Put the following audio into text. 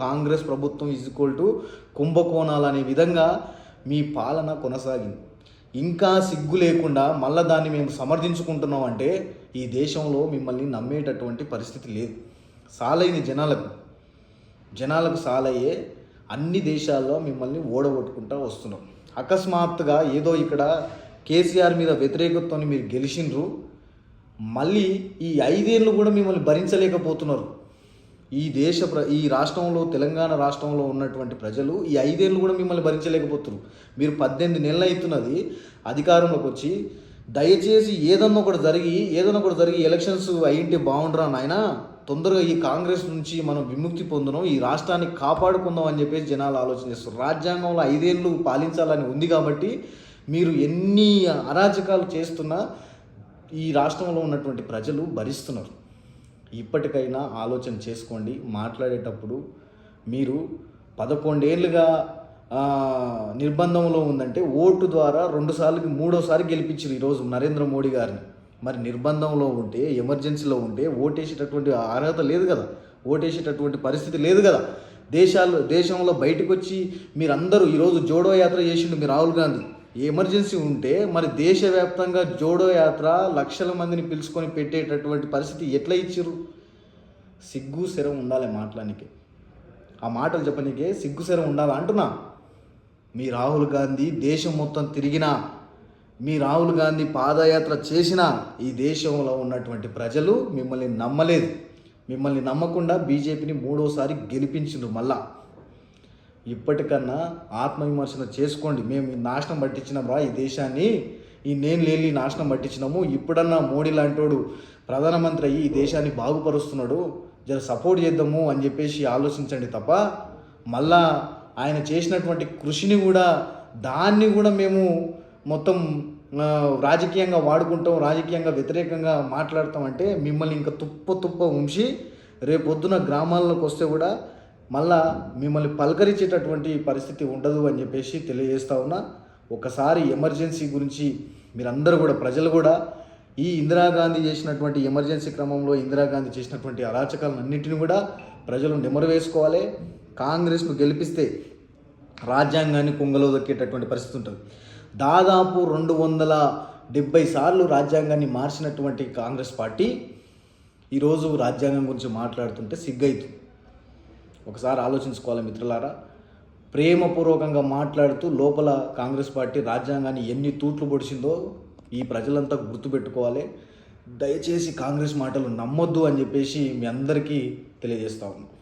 కాంగ్రెస్ ప్రభుత్వం equal to కుంభకోణాలు అనే విధంగా మీ పాలన కొనసాగింది. ఇంకా సిగ్గు లేకుండా మళ్ళీ దాన్ని మేము సమర్థించుకుంటున్నాం అంటే ఈ దేశంలో మిమ్మల్ని నమ్మేటటువంటి పరిస్థితి లేదు. సాలైంది జనాలకు సాలయ్యే అన్ని దేశాల్లో మిమ్మల్ని ఓడగొట్టుకుంటూ వస్తున్నాం. అకస్మాత్తుగా ఏదో ఇక్కడ కేసీఆర్ మీద వ్యతిరేకతతో మీరు గెలిచిండ్రు, మళ్ళీ ఈ 5 ఏళ్ళు కూడా మిమ్మల్ని భరించలేకపోతున్నారు. ఈ రాష్ట్రంలో తెలంగాణ రాష్ట్రంలో ఉన్నటువంటి ప్రజలు ఈ 5 ఏళ్ళు కూడా మిమ్మల్ని భరించలేకపోతున్నారు. మీరు 18 నెలలు అవుతున్నది అధికారంలోకి వచ్చి. దయచేసి ఏదన్నా ఒకటి జరిగి ఎలక్షన్స్ అయ్యింటే బాగుండరా నాయన, తొందరగా ఈ కాంగ్రెస్ నుంచి మనం విముక్తి పొందడం, ఈ రాష్ట్రాన్ని కాపాడుకుందాం అని చెప్పేసి జనాలు ఆలోచన చేస్తారు. రాజ్యాంగంలో 5 ఏళ్ళు పాలించాలని ఉంది కాబట్టి మీరు ఎన్ని అరాచకాలు చేస్తున్నా ఈ రాష్ట్రంలో ఉన్నటువంటి ప్రజలు భరిస్తున్నారు. ఇప్పటికైనా ఆలోచన చేసుకోండి. మాట్లాడేటప్పుడు మీరు 11 ఏళ్ళుగా నిర్బంధంలో ఉందంటే ఓటు ద్వారా 2 సార్లకి 3వ సారి గెలిపించారు ఈరోజు నరేంద్ర మోడీ గారిని. మరి నిర్బంధంలో ఉంటే, ఎమర్జెన్సీలో ఉంటే ఓటేసేటటువంటి అర్హత లేదు కదా, ఓటేసేటటువంటి పరిస్థితి లేదు కదా. దేశంలో బయటకు వచ్చి మీరందరూ ఈరోజు జోడో యాత్ర చేసిండు మీ రాహుల్ గాంధీ. ఎమర్జెన్సీ ఉంటే మరి దేశవ్యాప్తంగా జోడో యాత్ర లక్షల మందిని పిలుచుకొని పెట్టేటటువంటి పరిస్థితి ఎట్లా ఇచ్చిర్రు? సిగ్గు శరం ఉండాలి మాట్లాడడానికి, ఆ మాటలు చెప్పనీకే సిగ్గు శరం ఉండాలి అంటున్నా. మీ రాహుల్ గాంధీ దేశం మొత్తం తిరిగినా, మీ రాహుల్ గాంధీ పాదయాత్ర చేసినా ఈ దేశంలో ఉన్నటువంటి ప్రజలు మిమ్మల్ని నమ్మలేదు. మిమ్మల్ని నమ్మకుండా బీజేపీని 3వ సారి గెలిపించిండ్రు. మళ్ళా ఇప్పటికన్నా ఆత్మవిమర్శన చేసుకోండి. మేము నాశనం పట్టించినాం రా ఈ దేశాన్ని, నేను లేని నాశనం పట్టించినాము. ఇప్పుడన్నా మోడీ లాంటోడు ప్రధానమంత్రి అయ్యి ఈ దేశాన్ని బాగుపరుస్తున్నాడు, జర సపోర్ట్ చేద్దాము అని చెప్పేసి ఆలోచించండి తప్ప మళ్ళా ఆయన చేసినటువంటి కృషిని కూడా దాన్ని కూడా మేము మొత్తం రాజకీయంగా వాడుకుంటాం, రాజకీయంగా వ్యతిరేకంగా మాట్లాడతామంటే మిమ్మల్ని ఇంకా తుప్ప ఉంచి రేపొద్దున గ్రామాల్లోకి వస్తే కూడా మళ్ళా మిమ్మల్ని పలకరించేటటువంటి పరిస్థితి ఉండదు అని చెప్పేసి తెలియజేస్తా ఉన్నా. ఒకసారి ఎమర్జెన్సీ గురించి మీరందరూ కూడా, ప్రజలు కూడా ఈ ఇందిరాగాంధీ చేసినటువంటి ఎమర్జెన్సీ క్రమంలో ఇందిరాగాంధీ చేసినటువంటి అరాచకాలన్నింటినీ కూడా ప్రజలు నెమరు వేసుకోవాలి. కాంగ్రెస్ను గెలిపిస్తే రాజ్యాంగాన్ని కుంగలో దొక్కేటటువంటి పరిస్థితి ఉంటుంది. దాదాపు 270 సార్లు రాజ్యాంగాన్ని మార్చినటువంటి కాంగ్రెస్ పార్టీ ఈరోజు రాజ్యాంగం గురించి మాట్లాడుతుంటే సిగ్గైతుంది. ఒకసారి ఆలోచించుకోవాలి మిత్రులారా. ప్రేమపూర్వకంగా మాట్లాడుతూ లోపల కాంగ్రెస్ పార్టీ రాజ్యాంగాన్ని ఎన్ని తూట్లు పొడిచిందో ఈ ప్రజలంతా గుర్తుపెట్టుకోవాలి. దయచేసి కాంగ్రెస్ మాటలు నమ్మొద్దు అని చెప్పేసి మీ అందరికీ తెలియజేస్తా ఉన్నాను.